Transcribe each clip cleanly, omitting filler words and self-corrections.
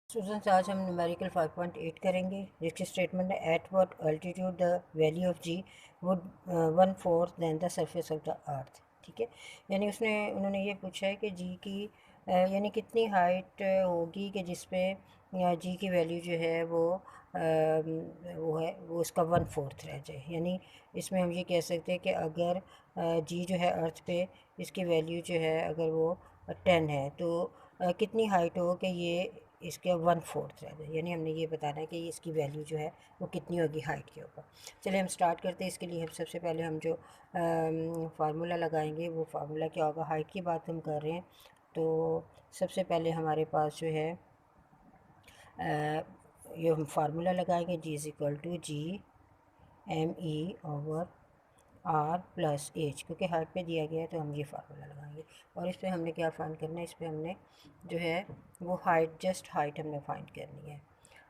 Students, आज हम numerical 5.8 करेंगे, जिसकी स्टेटमेंट है at what altitude the value of g would 1/4 than the surface of the earth. ठीक है, यानी उन्होंने ये पूछा है कि जी की यानी कितनी हाइट होगी कि जिस पे जी की वैल्यू जो है वो उसका 1/4 रह जाए। यानी इसमें हम ये कह सकते हैं कि अगर जी जो है अर्थ पे इसकी वैल्यू जो है अगर वो 10 है तो कितनी हाइट हो कि ये इसके 1/4 रह जाए। यानी हमने ये बताना है कि इसकी वैल्यू जो है वो कितनी होगी हाइट के ऊपर। चलिए हम स्टार्ट करते हैं। इसके लिए हम सबसे पहले हम जो फार्मूला लगाएंगे वो फार्मूला क्या होगा। हाइट की बात हम कर रहे हैं तो सबसे पहले हमारे पास जो है ये हम फार्मूला लगाएंगे G is equal to ji M E over R plus H, क्योंकि हाइट पे दिया गया है तो हम ये फार्मूला लगाएंगे। और इस पर हमने क्या फाइंड करना है, इस पर हमने जो है वो हाइट, जस्ट हाइट हमने फाइंड करनी है।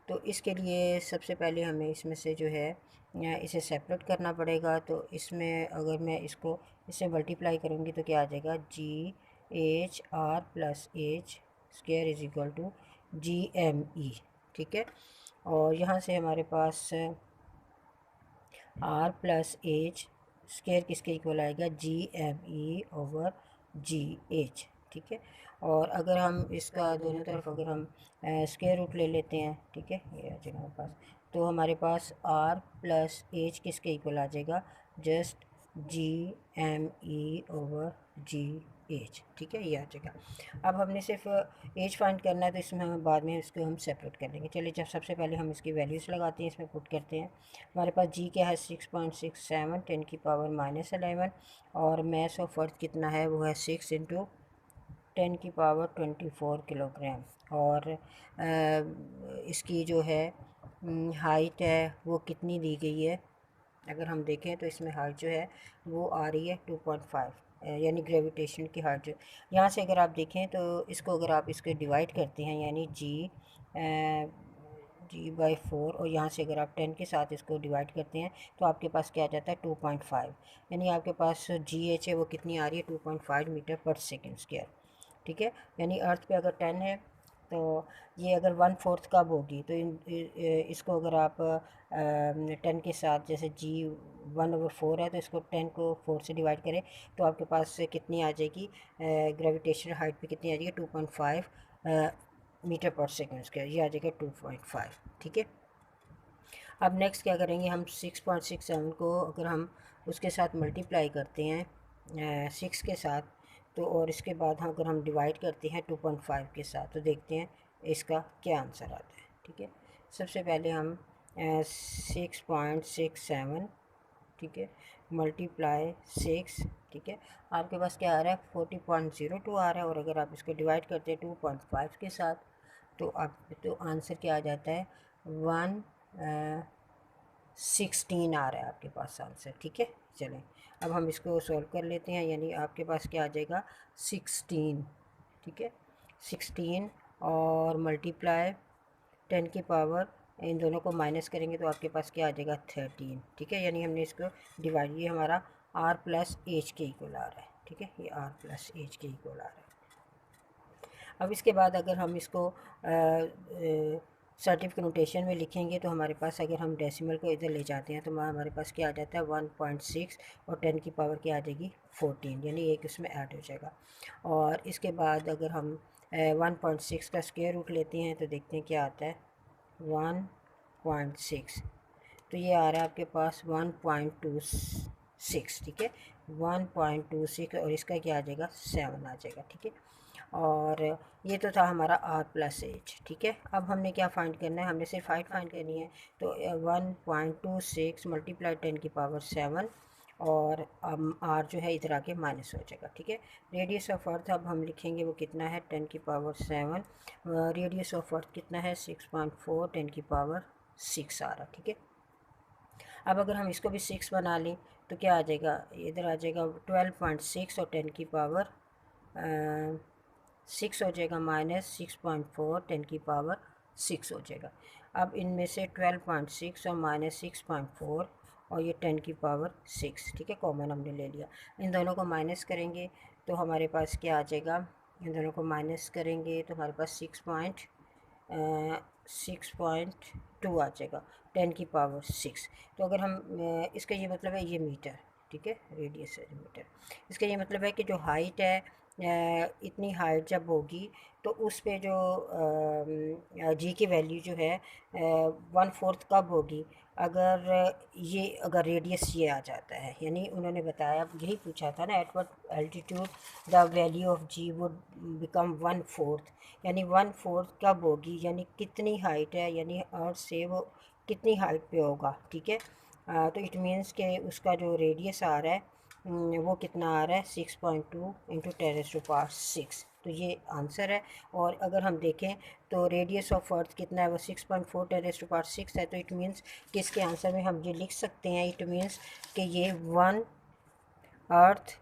तो इसके लिए सबसे पहले हमें इसमें से जो है इसे सेपरेट करना पड़ेगा। तो इसमें अगर मैं इससे मल्टीप्लाई करूँगी तो क्या आ जाएगा, g h R plus h square is equal to ji M e. ठीक है, और यहाँ से हमारे पास आर प्लस एच स्क्वायर किसके इक्वल आएगा, जी एम ई ओवर जी एच। ठीक है, और अगर हम इसका दोनों तरफ अगर हम स्क्वायर रूट ले लेते हैं, ठीक है, ये आ जाएगा हमारे पास, तो हमारे पास आर प्लस एच किसके इक्वल आ जाएगा, जस्ट जी एम ई ओवर जी एच। ठीक है, ये आ जाएगा। अब हमने सिर्फ एज फाइंड करना है तो इसमें हमें बाद में इसको हम सेपरेट कर लेंगे। चलिए, जब सबसे पहले हम इसकी वैल्यूज़ लगाते हैं, इसमें पुट करते हैं। हमारे पास जी क्या है, 6.67 10⁻11, और मैस ऑफ अर्थ कितना है, वो है 6 × 10⁻24 किलोग्राम। और इसकी जो है हाइट है वो कितनी दी गई है, अगर हम देखें तो इसमें हाइट जो है वो आ रही है 2.5, यानी ग्रेविटेशन की हाइट जो यहाँ से अगर आप देखें तो इसको अगर आप इसको डिवाइड करते हैं, यानी जी/4, और यहाँ से अगर आप 10 के साथ इसको डिवाइड करते हैं तो आपके पास क्या आ जाता है 2.5। यानी आपके पास जी एच है वो कितनी आ रही है, 2.5 मीटर पर सेकेंड स्क्वायर। ठीक है, यानी अर्थ पे अगर 10 है तो ये अगर 1/4 कब होगी, तो इसको अगर आप 10 के साथ, जैसे जी 1/4 है तो इसको 10 को 4 से डिवाइड करें तो आपके पास कितनी आ जाएगी, ग्रेविटेशनल हाइट पे कितनी आ जाएगी, 2.5 मीटर पर सेकेंड स्क्वायर, ये आ जाएगा 2.5। ठीक है, अब नेक्स्ट क्या करेंगे, हम 6.67 को अगर हम उसके साथ मल्टीप्लाई करते हैं 6 के साथ, तो और इसके बाद अगर हम डिवाइड करते हैं 2.5 के साथ तो देखते हैं इसका क्या आंसर आता है। ठीक है, सबसे पहले हम 6.67, ठीक है, मल्टीप्लाई 6, ठीक है, आपके पास क्या आ रहा है, 40.02 आ रहा है। और अगर आप इसको डिवाइड करते हैं 2.5 के साथ तो आंसर क्या आ जाता है, 116 आ रहा है आपके पास आंसर। ठीक है, चलें अब हम इसको सॉल्व कर लेते हैं। यानी आपके पास क्या आ जाएगा, 16। ठीक है, 16 और मल्टीप्लाई 10 की पावर, इन दोनों को माइनस करेंगे तो आपके पास क्या आ जाएगा, 13। ठीक है, यानी हमने इसको डिवाइड, ये हमारा आर प्लस एच के इक्वल आ रहा है। ठीक है, ये आर प्लस एच के इक्वल आ रहा है। अब इसके बाद अगर हम इसको सर्टिफिकेट नोटेशन में लिखेंगे तो हमारे पास, अगर हम डेसिमल को इधर ले जाते हैं तो हमारे पास क्या आ जाता है, 1.6, और 10 की पावर क्या आ जाएगी, 14, यानी एक उसमें ऐड हो जाएगा। और इसके बाद अगर हम 1.6 का स्क्वायर रूट लेते हैं तो देखते हैं क्या आता है, 1.6, तो ये आ रहा है आपके पास 1.26। ठीक है, 1.26, और इसका क्या आ जाएगा, 7 आ जाएगा। ठीक है, और ये तो था हमारा आर प्लस एच। ठीक है, अब हमने क्या फाइंड करना है, हमने सिर्फ हाइट फाइंड करनी है। तो 1.26 मल्टीप्लाई 10 की पावर 7, और आर जो है इधर आके माइनस हो जाएगा। ठीक है, रेडियस ऑफ अर्थ अब हम लिखेंगे वो कितना है, 10 की पावर 7, रेडियस ऑफ अर्थ कितना है, 6.4, 10 की पावर 6 आ रहा। ठीक है, अब अगर हम इसको भी 6 बना लें तो क्या आ जाएगा, इधर आ जाएगा 12.6, और 10 की पावर 6 हो जाएगा, माइनस 6.4, 10 की पावर 6 हो जाएगा। अब इनमें से 12.6 और माइनस 6.4 और ये 10 की पावर 6, ठीक है, कॉमन हमने ले लिया। इन दोनों को माइनस करेंगे तो हमारे पास क्या आ जाएगा, इन दोनों को माइनस करेंगे तो हमारे पास 6.2 आ जाएगा, 10⁶। तो अगर हम इसका ये मतलब है ये मीटर, ठीक है, रेडियस है मीटर। इसका ये मतलब है कि जो हाइट है इतनी हाइट जब होगी तो उस पे जो जी की वैल्यू जो है 1/4 कब होगी, अगर रेडियस ये आ जाता है, यानी उन्होंने बताया, यही पूछा था ना, at what altitude the value of g would become 1/4, यानी 1/4 कब होगी, यानी कितनी हाइट है, यानी अर्थ से वो कितनी हाइट पे होगा, ठीक है। तो इट मीन्स के उसका जो रेडियस आ रहा है वो कितना आ रहा है, 6.2 इंटू 10⁶। तो ये आंसर है। और अगर हम देखें तो रेडियस ऑफ अर्थ कितना है, वो 6.4 10⁶ है। तो इट मीन्स कि इसके आंसर में हम ये लिख सकते हैं, इट मीन्स कि ये 1 अर्थ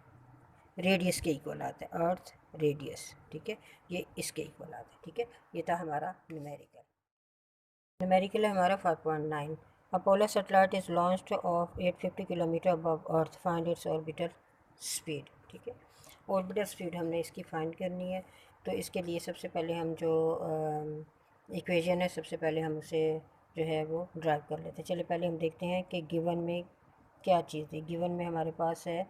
रेडियस के इक्वल आता है, अर्थ रेडियस, ठीक है, ये इसके इक्वल आता है, ठीक है। ये था हमारा न्यूमेरिकल। न्यूमेरिकल है हमारा 5.9। Apollo satellite is launched of 850 kilometre above earth, find its orbital speed, ठीक है। ऑर्बिटल स्पीड हमने इसकी फाइंड करनी है। तो इसके लिए सबसे पहले हम जो इक्वेशन है, सबसे पहले हम उसे जो है वो ड्राइव कर लेते हैं। चलिए पहले हम देखते हैं कि गिवन में क्या चीज़ थी। गिवन में हमारे पास है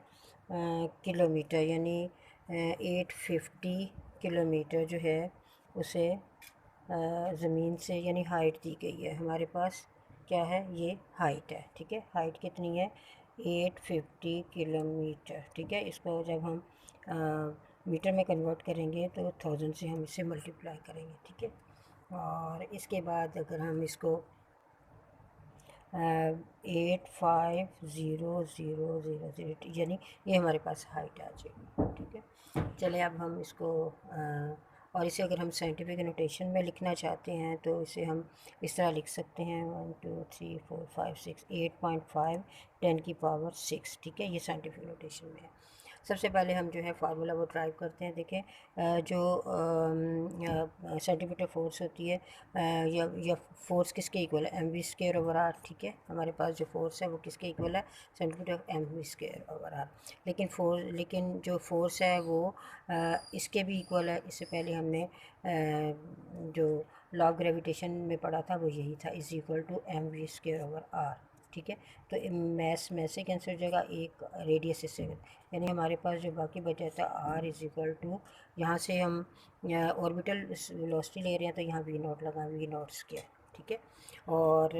किलोमीटर, यानी 850 किलोमीटर जो है उसे ज़मीन से यानी हाइट दी गई है। हमारे पास क्या है, ये हाइट है, ठीक है। हाइट कितनी है, 850 किलोमीटर, ठीक है। इसको जब हम मीटर में कन्वर्ट करेंगे तो 1000 से हम इसे मल्टीप्लाई करेंगे, ठीक है। और इसके बाद अगर हम इसको 85000 यानी ये हमारे पास हाइट आ जाएगी, ठीक है। चलिए अब हम इसको और इसे अगर हम साइंटिफिक नोटेशन में लिखना चाहते हैं तो इसे हम इस तरह लिख सकते हैं, 1 2 3 4 5 6 8.5 10⁶, ठीक है। ये साइंटिफिक नोटेशन में है। सबसे पहले हम जो है फार्मूला वो ड्राइव करते हैं। देखें जो सेंटीमीटर फोर्स होती है या फोर्स किसके इक्वल है, mv² ओवर आर, ठीक है। हमारे पास जो फोर्स है वो किसके इक्वल है, सेंटीमीटर mv² ओवर आर। लेकिन जो फोर्स है वो इसके भी इक्वल है। इससे पहले हमने जो लॉ ऑफ ग्रेविटेशन में पढ़ा था वो यही था, is equal to mv² over R, ठीक है। तो मैथ से कैंसिल हो जाएगा, एक रेडियस से, यानी हमारे पास जो बाकी बच जाता है आर इज़ इक्वल टू, यहाँ से हम ऑर्बिटल वेलोसिटी ले रहे हैं तो यहाँ वी नॉट लगा, वी नॉट स्क्वायर, ठीक है। और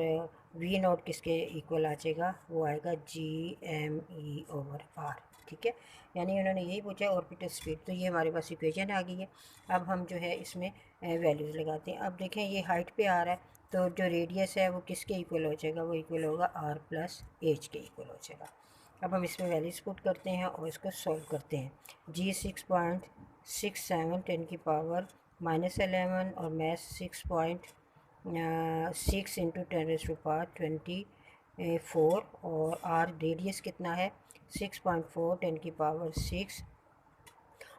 वी नॉट किसके इक्वल आ जाएगा, वो आएगा GME ओवर आर, ठीक है। यानी उन्होंने यही पूछा ऑर्बिटल स्पीड। तो ये हमारे पास इक्वेशन आ गई है। अब हम जो है इसमें वैल्यूज़ लगाते हैं। अब देखें ये हाइट पे आ रहा है तो जो रेडियस है वो किसके इक्वल हो जाएगा, वो इक्वल होगा R प्लस H के इक्वल हो जाएगा। अब हम इसमें वैल्यूज पुट करते हैं और इसको सॉल्व करते हैं। G 6.67 10⁻11 और मैथ 6.6 इंटू 10⁻24 और R रेडियस कितना है 6.4 10⁶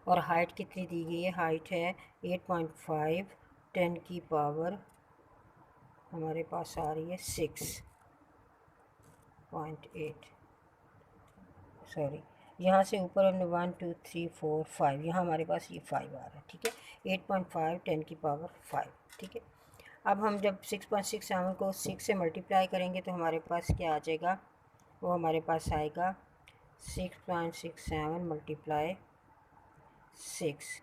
और हाइट कितनी दी गई है, हाइट है 8.5 10⁻, हमारे पास आ रही है 6.8, सॉरी यहाँ से ऊपर हमने 1 2 3 4 5, यहाँ हमारे पास ये 5 आ रहा है, ठीक है। 8.5 10⁵, ठीक है। अब हम जब 6.67 को 6 से मल्टीप्लाई करेंगे तो हमारे पास क्या आ जाएगा, वो हमारे पास आएगा 6.67 मल्टीप्लाई 6,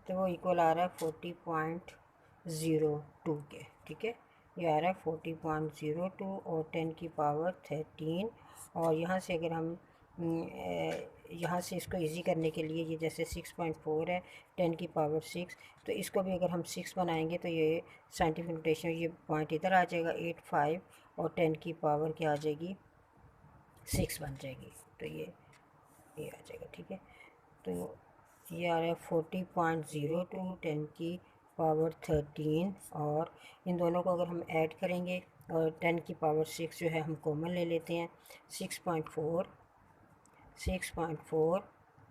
तो वो इक्वल आ रहा है 40.02 के, ठीक है। ये आ रहा है 40.02 और 10⁻13। और यहाँ से अगर हम यहाँ से इसको इजी करने के लिए, ये जैसे 6.4 है 10⁶, तो इसको भी अगर हम 6 बनाएंगे तो ये साइंटिफिक नोटेशन ये पॉइंट इधर आ जाएगा 8.5 और 10⁻ क्या आ जाएगी 6 बन जाएगी। तो ये आ जाएगा, ठीक है। तो ये आ रहा है 40.02 10⁻13 और इन दोनों को अगर हम ऐड करेंगे और 10⁶ जो है हम कॉमन ले लेते हैं, 6.4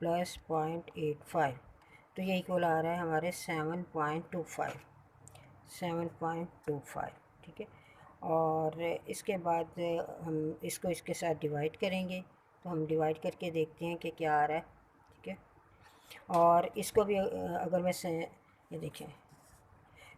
प्लस 0.85, तो ये इक्वल आ रहा है हमारे 7.25, ठीक है। और इसके बाद हम इसको इसके साथ डिवाइड करेंगे, तो हम डिवाइड करके देखते हैं कि क्या आ रहा है, ठीक है। और इसको भी अगर मैं ये देखें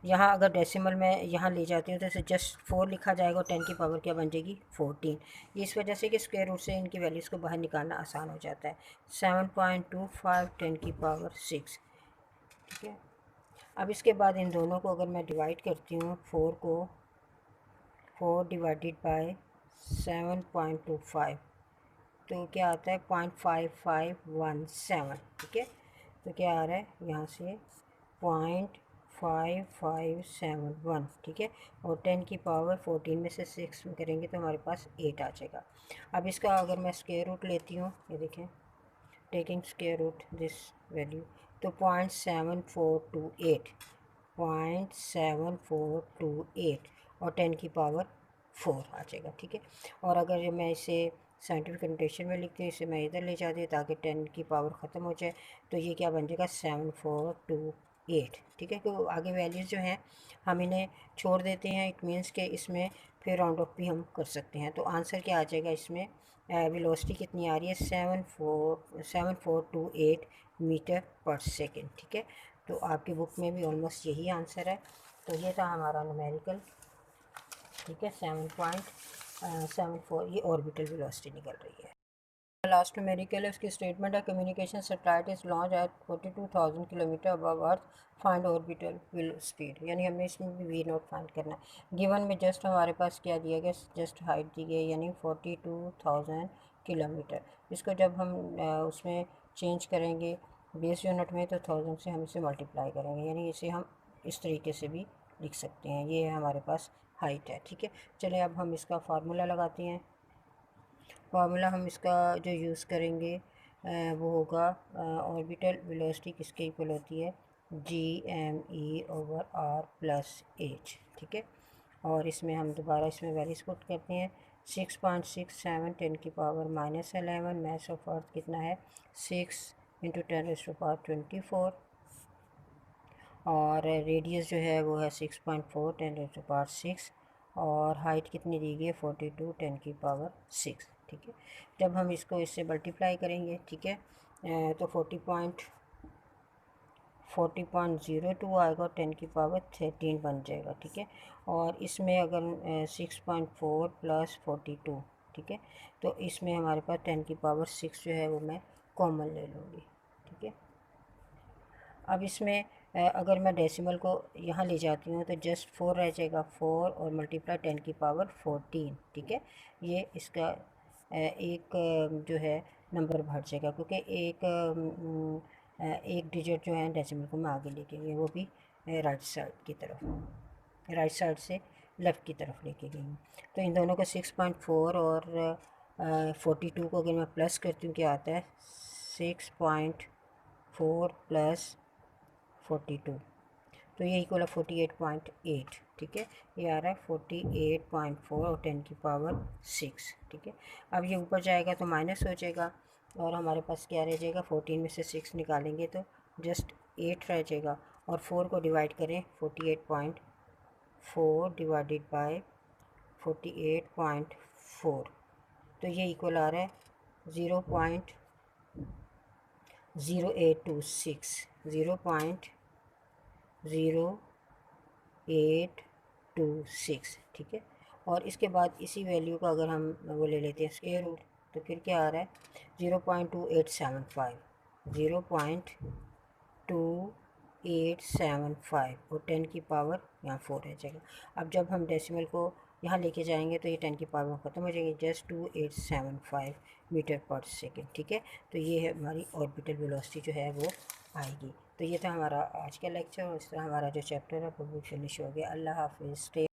यहाँ अगर डेसिमल में यहाँ ले जाती हूँ तो इसे जस्ट 4 लिखा जाएगा और 10 की पावर क्या बन जाएगी 14। इस वजह से कि स्क्वायर रूट से इनकी वैल्यूज़ को बाहर निकालना आसान हो जाता है। 7.25 10 की पावर 6, ठीक है। अब इसके बाद इन दोनों को अगर मैं डिवाइड करती हूँ, 4 को 4 डिवाइडेड बाय 7.25, तो क्या आता है 0.5517, ठीक है। तो क्या आ रहा है यहाँ से 0.5571, ठीक है। और 10 की पावर 14 में से 6 करेंगे तो हमारे पास 8 आ जाएगा। अब इसका अगर मैं स्क्वायर रूट लेती हूँ, ये देखें, taking square root this value, तो 0.7428, 0.7428 और 10 की पावर 4 आ जाएगा, ठीक है। और अगर मैं इसे साइंटिफिक नोटेशन में लिखती हूँ, इसे मैं इधर ले जाती हूँ ताकि 10 की पावर ख़त्म हो जाए, तो ये क्या बन जाएगा 7428, ठीक है। तो आगे वैल्यूज़ जो हैं हम इन्हें छोड़ देते हैं, इट मीन्स के इसमें फिर राउंड ऑफ भी हम कर सकते हैं। तो आंसर क्या आ जाएगा इसमें, वेलोसिटी कितनी आ रही है 7428 मीटर पर सेकेंड, ठीक है। तो आपकी बुक में भी ऑलमोस्ट यही आंसर है। तो ये था हमारा न्यूमेरिकल, ठीक है, 7.74, ये ऑर्बिटल वेलोसिटी निकल रही है। लास्ट न्यूमेरिकल है, उसकी स्टेटमेंट है communication satellite is launch eight 42,000 kilometre above earth, find orbital will speed, यानी हमें इसमें भी वी नॉट फाइंड करना है। गिवन में जस्ट हमारे पास क्या दिया गया, जस्ट हाइट दी गई यानी 42,000 किलोमीटर। इसको जब हम उसमें चेंज करेंगे बेस यूनिट में तो 1000 से हम इसे मल्टीप्लाई करेंगे, यानी इसे हम इस तरीके से भी लिख सकते हैं। ये हमारे पास हाइट है, ठीक है। चलिए अब हम इसका फार्मूला लगाते हैं। फार्मूला हम इसका जो यूज़ करेंगे वो होगा ऑर्बिटल वेलोसिटी किसके इक्वल होती है, Gme/r प्लस एच, ठीक है। और इसमें हम दोबारा इसमें वैल्यूज पुट करते हैं, 6.67 10 की पावर -11, मास ऑफ अर्थ कितना है 6 इंटू 10⁻24, और रेडियस जो है वो है 6.4 10⁻6, और हाइट कितनी दी गई है 42 10 की पावर 6, ठीक है। जब हम इसको इससे मल्टीप्लाई करेंगे, ठीक है, तो 40.02 आएगा और 10 की पावर 13 बन जाएगा, ठीक है। और इसमें अगर 6.4 प्लस 42, ठीक है, तो इसमें हमारे पास 10 की पावर 6 जो है वो मैं कॉमन ले लूँगी, ठीक है। अब इसमें अगर मैं डेसिमल को यहाँ ले जाती हूँ तो जस्ट 4 रह जाएगा, 4 और मल्टीप्लाई 10 की पावर 14, ठीक है। ये इसका एक जो है नंबर बढ़ जाएगा, क्योंकि एक डिजिट जो है डेसिमल को मैं आगे लेके गई, वो भी राइट साइड की तरफ, राइट साइड से लेफ़्ट की तरफ लेके गई हूँ। तो इन दोनों को 6.4 और 42 को अगर मैं प्लस करती हूँ क्या आता है 6.4 प्लस 42, तो ये इक्वल है 48.8, ठीक है। ये आ रहा है 48.4 और 10 की पावर 6, ठीक है। अब ये ऊपर जाएगा तो माइनस हो जाएगा और हमारे पास क्या रह जाएगा, 14 में से 6 निकालेंगे तो जस्ट 8 रह जाएगा, और 4 को डिवाइड करें 48.4 डिवाइडेड बाय 48.4, तो ये इक्वल आ रहा है 0.0826, 0.0826, ठीक है। और इसके बाद इसी वैल्यू का अगर हम वो ले लेते हैं स्क्वायर रूट, तो फिर क्या आ रहा है 0.2875, 0.2875 और 10 की पावर यहाँ 4 रह जाएगा। अब जब हम डेसिमल को यहाँ लेके जाएंगे तो ये 10 की पावर ख़त्म हो जाएगी, जस्ट 2875 मीटर पर सेकेंड, ठीक है। तो ये है हमारी ऑर्बिटल वेलोसिटी जो है वो आएगी। तो ये था हमारा आज का लेक्चर, और इस तरह हमारा जो चैप्टर है वो भी फिनिश हो गया। अल्लाह हाफिज़।